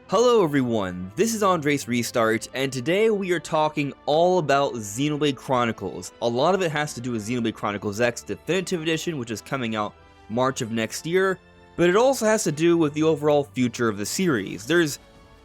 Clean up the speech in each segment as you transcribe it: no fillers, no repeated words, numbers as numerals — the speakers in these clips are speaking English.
Hello everyone, this is AndresRestart, and today we are talking all about Xenoblade Chronicles. A lot of it has to do with Xenoblade Chronicles X Definitive Edition, which is coming out March of next year, but it also has to do with the overall future of the series. There's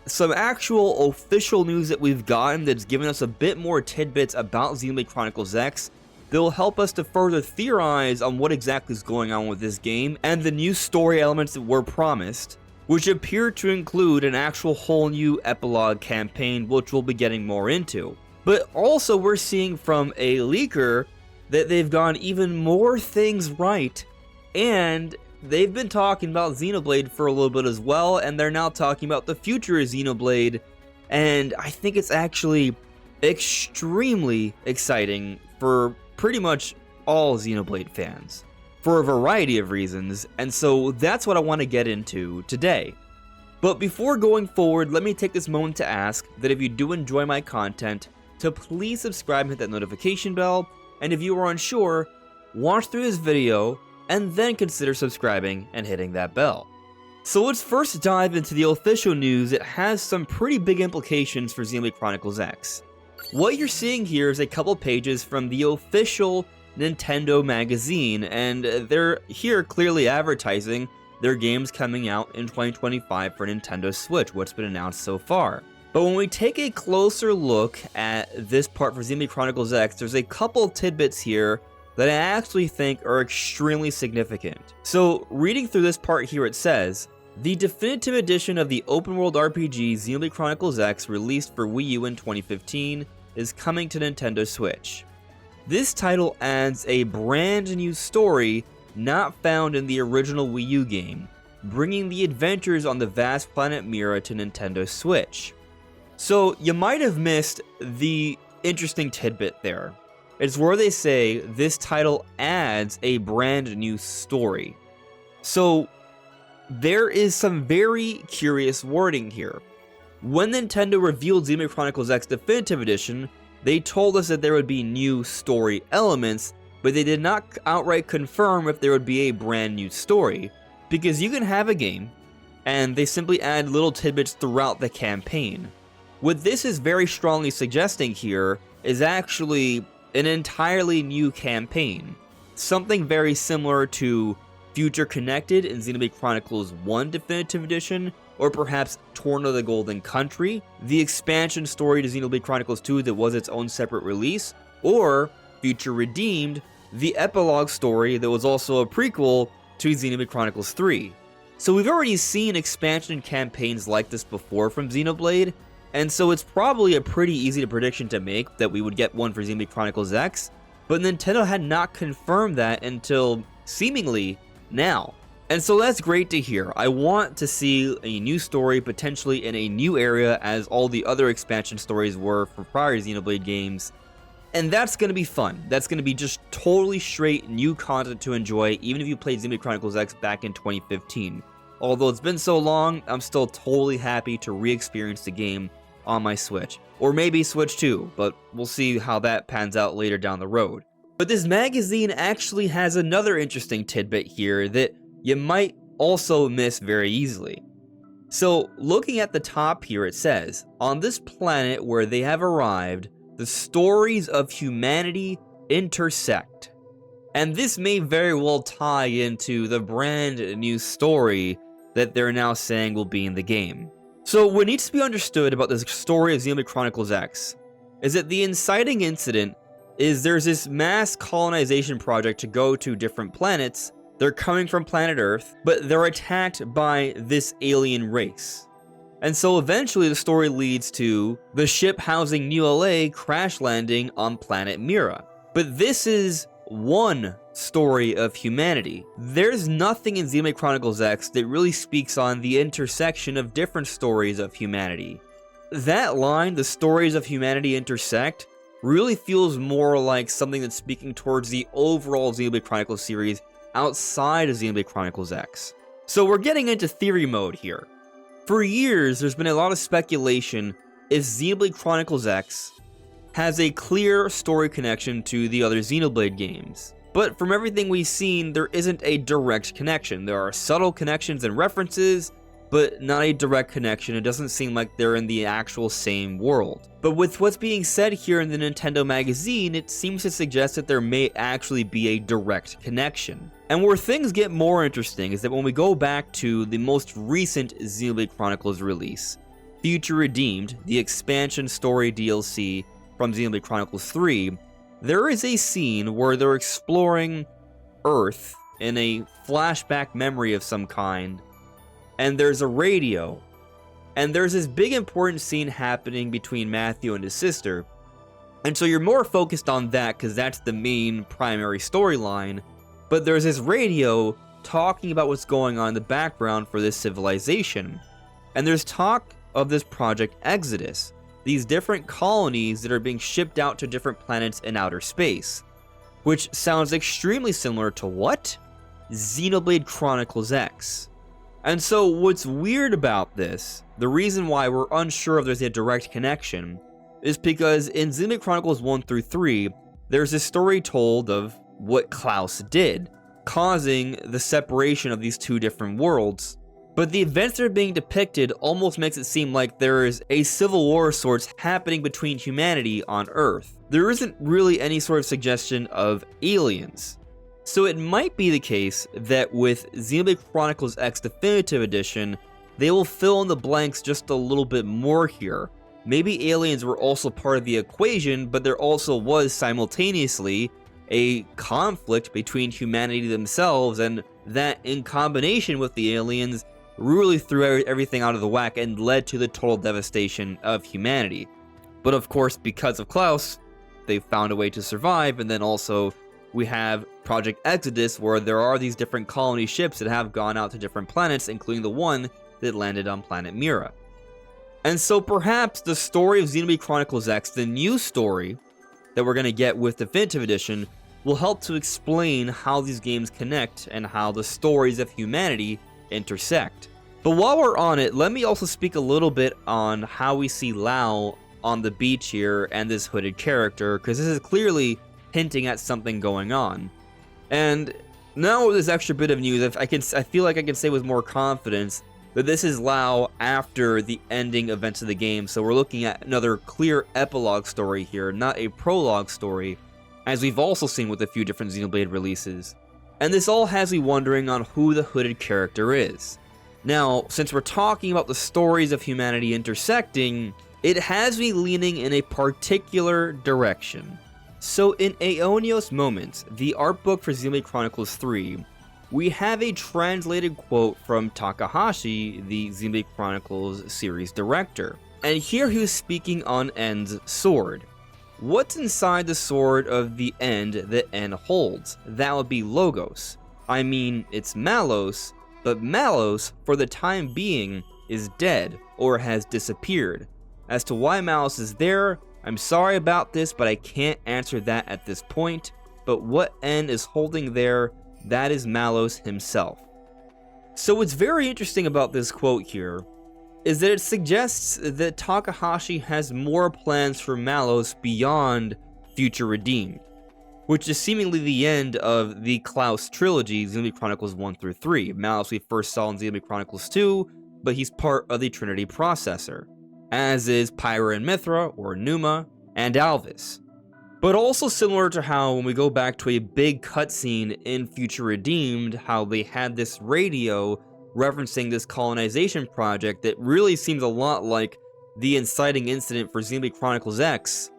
some actual official news that we've gotten that's given us a bit more tidbits about Xenoblade Chronicles X that will help us to further theorize on what exactly is going on with this game and the new story elements that were promised, which appear to include an actual whole new epilogue campaign, which we'll be getting more into. But also we're seeing from a leaker that they've gone even more things right, and they've been talking about Xenoblade for a little bit as well, and they're now talking about the future of Xenoblade, and I think it's actually extremely exciting for pretty much all Xenoblade fans, for a variety of reasons, and so that's what I want to get into today. But before going forward, let me take this moment to ask that if you do enjoy my content, to please subscribe and hit that notification bell, and if you are unsure, watch through this video, and then consider subscribing and hitting that bell. So let's first dive into the official news that has some pretty big implications for Xenoblade Chronicles X. What you're seeing here is a couple pages from the official Nintendo magazine, and they're here clearly advertising their games coming out in 2025 for Nintendo Switch, what's been announced so far. But when we take a closer look at this part for Xenoblade Chronicles X, there's a couple tidbits here that I actually think are extremely significant. So reading through this part here, it says, the definitive edition of the open world RPG Xenoblade Chronicles X released for Wii U in 2015 is coming to Nintendo Switch. This title adds a brand new story not found in the original Wii U game, bringing the adventures on the vast planet Mira to Nintendo Switch. So you might have missed the interesting tidbit there. It's where they say this title adds a brand new story. So there is some very curious wording here. When Nintendo revealed Xenoblade Chronicles X Definitive Edition, they told us that there would be new story elements, but they did not outright confirm if there would be a brand new story, because you can have a game, and they simply add little tidbits throughout the campaign. What this is very strongly suggesting here is actually an entirely new campaign, something very similar to Future Connected in Xenoblade Chronicles 1 Definitive Edition, or perhaps Torn of the Golden Country, the expansion story to Xenoblade Chronicles 2 that was its own separate release, or Future Redeemed, the epilogue story that was also a prequel to Xenoblade Chronicles 3. So we've already seen expansion campaigns like this before from Xenoblade, and so it's probably a pretty easy prediction to make that we would get one for Xenoblade Chronicles X, but Nintendo had not confirmed that until seemingly now. And so that's great to hear. I want to see a new story, potentially in a new area, as all the other expansion stories were for prior Xenoblade games. And that's going to be fun. That's going to be just totally straight new content to enjoy, even if you played Xenoblade Chronicles X back in 2015. Although it's been so long, I'm still totally happy to re-experience the game on my Switch. Or maybe Switch 2, but we'll see how that pans out later down the road. But this magazine actually has another interesting tidbit here that you might also miss very easily. So, looking at the top here, it says, on this planet where they have arrived, the stories of humanity intersect. And this may very well tie into the brand new story that they're now saying will be in the game. So, what needs to be understood about this story of Xenoblade Chronicles X is that the inciting incident is there's this mass colonization project to go to different planets. They're coming from planet Earth, but they're attacked by this alien race. And so eventually the story leads to the ship housing New LA crash landing on planet Mira. But this is one story of humanity. There's nothing in Xenoblade Chronicles X that really speaks on the intersection of different stories of humanity. That line, the stories of humanity intersect, really feels more like something that's speaking towards the overall Xenoblade Chronicles series outside of Xenoblade Chronicles X. So we're getting into theory mode here. For years, there's been a lot of speculation if Xenoblade Chronicles X has a clear story connection to the other Xenoblade games. But from everything we've seen, there isn't a direct connection. There are subtle connections and references, but not a direct connection. It doesn't seem like they're in the actual same world. But with what's being said here in the Nintendo magazine, it seems to suggest that there may actually be a direct connection. And where things get more interesting is that when we go back to the most recent Xenoblade Chronicles release, Future Redeemed, the expansion story DLC from Xenoblade Chronicles 3, there is a scene where they're exploring Earth in a flashback memory of some kind, and there's a radio, and there's this big important scene happening between Matthew and his sister, and so you're more focused on that because that's the main primary storyline, but there's this radio talking about what's going on in the background for this civilization, and there's talk of this Project Exodus, these different colonies that are being shipped out to different planets in outer space, which sounds extremely similar to what? Xenoblade Chronicles X. And so what's weird about this, the reason why we're unsure if there's a direct connection, is because in Xenoblade Chronicles 1 through 3, there's a story told of what Klaus did, causing the separation of these two different worlds. But the events that are being depicted almost makes it seem like there is a civil war of sorts happening between humanity on Earth. There isn't really any sort of suggestion of aliens. So it might be the case that with Xenoblade Chronicles X Definitive Edition, they will fill in the blanks just a little bit more here. Maybe aliens were also part of the equation, but there also was simultaneously a conflict between humanity themselves, and that in combination with the aliens really threw everything out of the whack and led to the total devastation of humanity. But of course, because of Klaus, they found a way to survive, and then also we have Project Exodus, where there are these different colony ships that have gone out to different planets, including the one that landed on planet Mira. And so perhaps the story of Xenoblade Chronicles X, the new story that we're going to get with Definitive Edition, will help to explain how these games connect and how the stories of humanity intersect. But while we're on it, let me also speak a little bit on how we see Lao on the beach here and this hooded character, because this is clearly hinting at something going on. And now with this extra bit of news, I feel like I can say with more confidence that this is Lao after the ending events of the game, so we're looking at another clear epilogue story here, not a prologue story, as we've also seen with a few different Xenoblade releases. And this all has me wondering on who the hooded character is. Now, since we're talking about the stories of humanity intersecting, it has me leaning in a particular direction. So in Aeonios Moments, the art book for Xenoblade Chronicles 3, we have a translated quote from Takahashi, the Xenoblade Chronicles series director. And here he was speaking on End's sword. What's inside the sword of the End that End holds? That would be Logos. I mean, it's Malos, but Malos, for the time being, is dead or has disappeared. As to why Malos is there, I'm sorry about this, but I can't answer that at this point. But what End is holding there, that is Malos himself. So what's very interesting about this quote here is that it suggests that Takahashi has more plans for Malos beyond Future Redeemed, which is seemingly the end of the Klaus trilogy, Xenoblade Chronicles 1 through 3. Malos we first saw in Xenoblade Chronicles 2, but he's part of the Trinity processor, as is Pyra and Mithra, or Numa, and Alvis. But also similar to how when we go back to a big cutscene in Future Redeemed, how they had this radio referencing this colonization project that really seems a lot like the inciting incident for Xenoblade Chronicles X.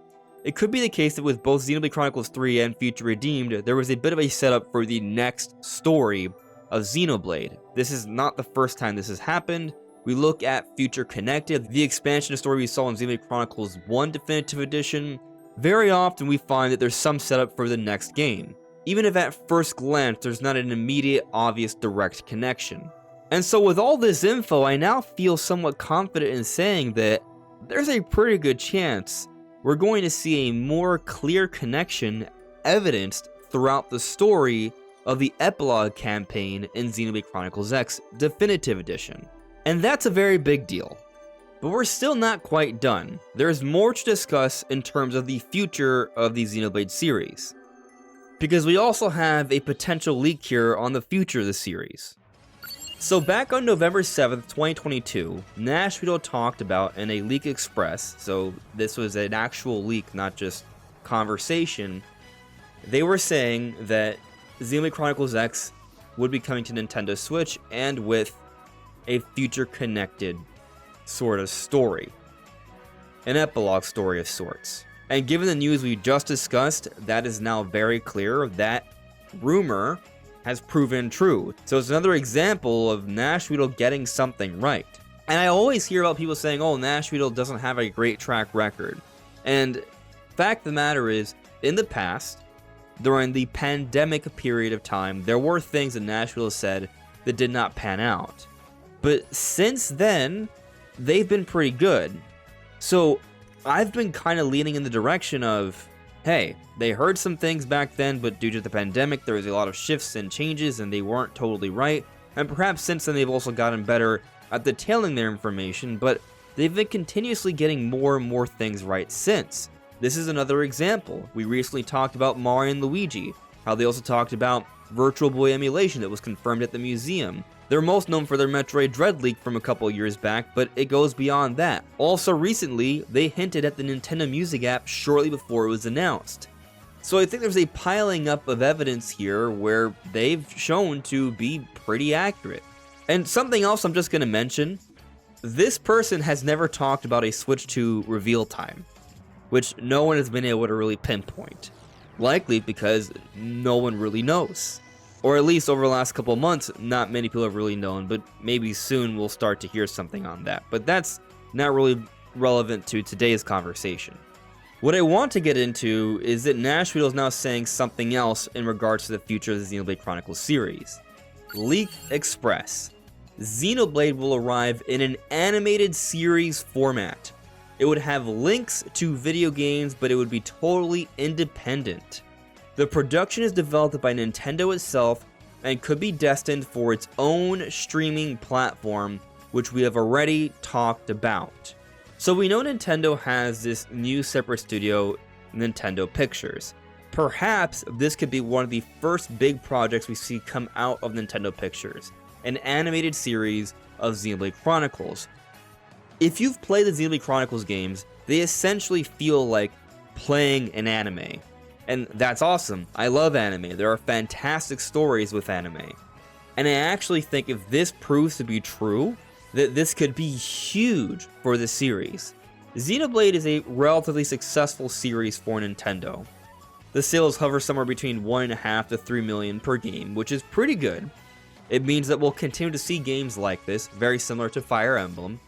It could be the case that with both Xenoblade Chronicles 3 and Future Redeemed, there was a bit of a setup for the next story of Xenoblade. This is not the first time this has happened. We look at Future Connected, the expansion story we saw in Xenoblade Chronicles 1 Definitive Edition. Very often we find that there's some setup for the next game, even if at first glance there's not an immediate, obvious, direct connection. And so with all this info, I now feel somewhat confident in saying that there's a pretty good chance we're going to see a more clear connection evidenced throughout the story of the epilogue campaign in Xenoblade Chronicles X Definitive Edition. And that's a very big deal. But we're still not quite done. There's more to discuss in terms of the future of the Xenoblade series. because we also have a potential leak here on the future of the series. So back on November 7th, 2022, Nashville talked about in a leak express, so this was an actual leak, not just conversation. They were saying that Xenoblade Chronicles X would be coming to Nintendo Switch and with a future connected sort of story. An epilogue story of sorts. And given the news we just discussed, that is now very clear that rumor has proven true. So it's another example of Nashville getting something right. And I always hear about people saying, oh, Nashville doesn't have a great track record. And fact of the matter is, in the past, during the pandemic period of time, there were things that Nashville said that did not pan out. But since then, they've been pretty good. So I've been kind of leaning in the direction of, hey, they heard some things back then, but due to the pandemic, there was a lot of shifts and changes, and they weren't totally right. And perhaps since then, they've also gotten better at detailing their information, but they've been continuously getting more and more things right since. This is another example. We recently talked about Mario and Luigi, how they also talked about Virtual Boy emulation that was confirmed at the museum. They're most known for their Metroid Dread leak from a couple years back, but it goes beyond that. Also recently, they hinted at the Nintendo Music app shortly before it was announced. So I think there's a piling up of evidence here where they've shown to be pretty accurate. And something else I'm just going to mention, this person has never talked about a Switch 2 reveal time, which no one has been able to really pinpoint. Likely because no one really knows. Or at least over the last couple of months, not many people have really known, but maybe soon we'll start to hear something on that. But that's not really relevant to today's conversation. What I want to get into is that Nashville is now saying something else in regards to the future of the Xenoblade Chronicles series. Leak Express. Xenoblade will arrive in an animated series format. It would have links to video games, but it would be totally independent. The production is developed by Nintendo itself and could be destined for its own streaming platform, which we have already talked about. So we know Nintendo has this new separate studio, Nintendo Pictures. Perhaps this could be one of the first big projects we see come out of Nintendo Pictures, an animated series of Xenoblade Chronicles. If you've played the Xenoblade Chronicles games, they essentially feel like playing an anime. And that's awesome. I love anime. There are fantastic stories with anime. And I actually think if this proves to be true, that this could be huge for the series. Xenoblade is a relatively successful series for Nintendo. The sales hover somewhere between 1.5 to 3 million per game, which is pretty good. It means that we'll continue to see games like this, very similar to Fire Emblem.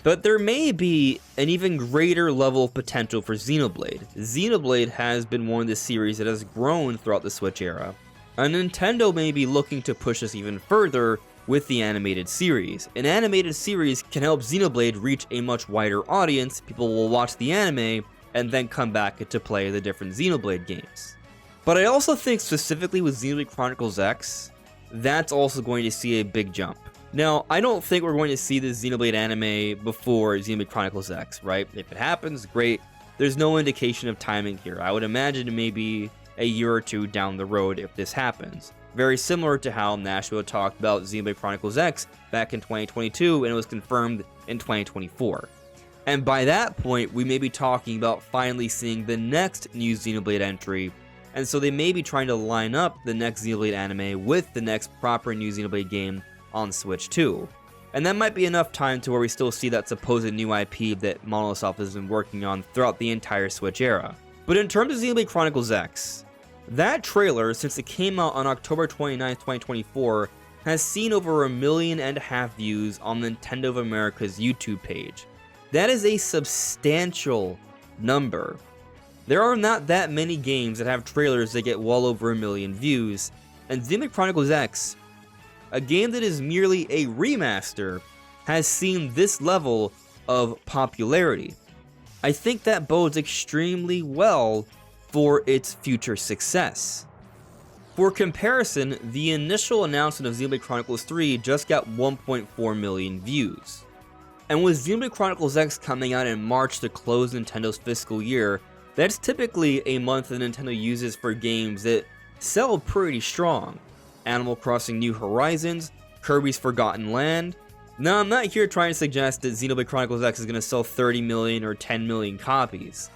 But there may be an even greater level of potential for Xenoblade. Xenoblade has been one of the series that has grown throughout the Switch era, and Nintendo may be looking to push this even further with the animated series. An animated series can help Xenoblade reach a much wider audience. People will watch the anime and then come back to play the different Xenoblade games. But I also think specifically with Xenoblade Chronicles X, that's also going to see a big jump. Now, I don't think we're going to see this Xenoblade anime before Xenoblade Chronicles X, right? If it happens, great. There's no indication of timing here. I would imagine maybe a year or two down the road if this happens. Very similar to how Nashville talked about Xenoblade Chronicles X back in 2022 and it was confirmed in 2024. And by that point, we may be talking about finally seeing the next new Xenoblade entry, and so they may be trying to line up the next Xenoblade anime with the next proper new Xenoblade game on Switch 2. And that might be enough time to where we still see that supposed new IP that Monolith Soft has been working on throughout the entire Switch era. But in terms of Xenoblade Chronicles X, that trailer, since it came out on October 29th, 2024, has seen over 1.5 million views on Nintendo of America's YouTube page. That is a substantial number. There are not that many games that have trailers that get well over 1 million views, and Xenoblade Chronicles X, a game that is merely a remaster, has seen this level of popularity. I think that bodes extremely well for its future success. For comparison, the initial announcement of Xenoblade Chronicles 3 just got 1.4 million views. And with Xenoblade Chronicles X coming out in March to close Nintendo's fiscal year, that's typically a month that Nintendo uses for games that sell pretty strong. Animal Crossing New Horizons, Kirby's Forgotten Land. Now, I'm not here trying to suggest that Xenoblade Chronicles X is going to sell 30 million or 10 million copies,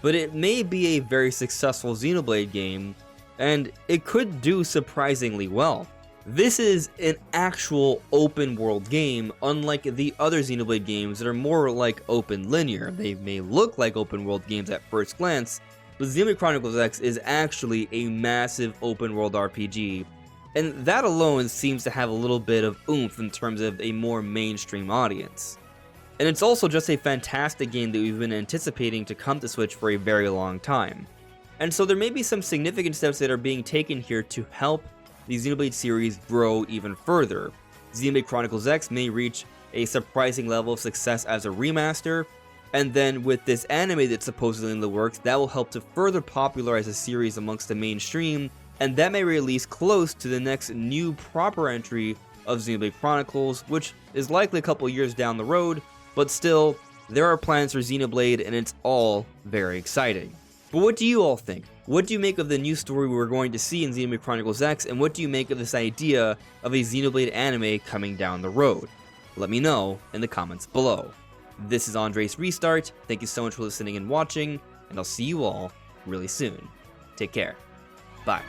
but it may be a very successful Xenoblade game, and it could do surprisingly well. This is an actual open world game, unlike the other Xenoblade games that are more like open linear. They may look like open world games at first glance, but Xenoblade Chronicles X is actually a massive open world RPG, and that alone seems to have a little bit of oomph in terms of a more mainstream audience. And it's also just a fantastic game that we've been anticipating to come to Switch for a very long time. And so there may be some significant steps that are being taken here to help the Xenoblade series grow even further. Xenoblade Chronicles X may reach a surprising level of success as a remaster, and then with this anime that's supposedly in the works, that will help to further popularize the series amongst the mainstream, and that may release close to the next new proper entry of Xenoblade Chronicles, which is likely a couple years down the road, but still, there are plans for Xenoblade, and it's all very exciting. But what do you all think? What do you make of the new story we're going to see in Xenoblade Chronicles X, and what do you make of this idea of a Xenoblade anime coming down the road? Let me know in the comments below. This is AndresRestart, thank you so much for listening and watching, and I'll see you all really soon. Take care. Bye.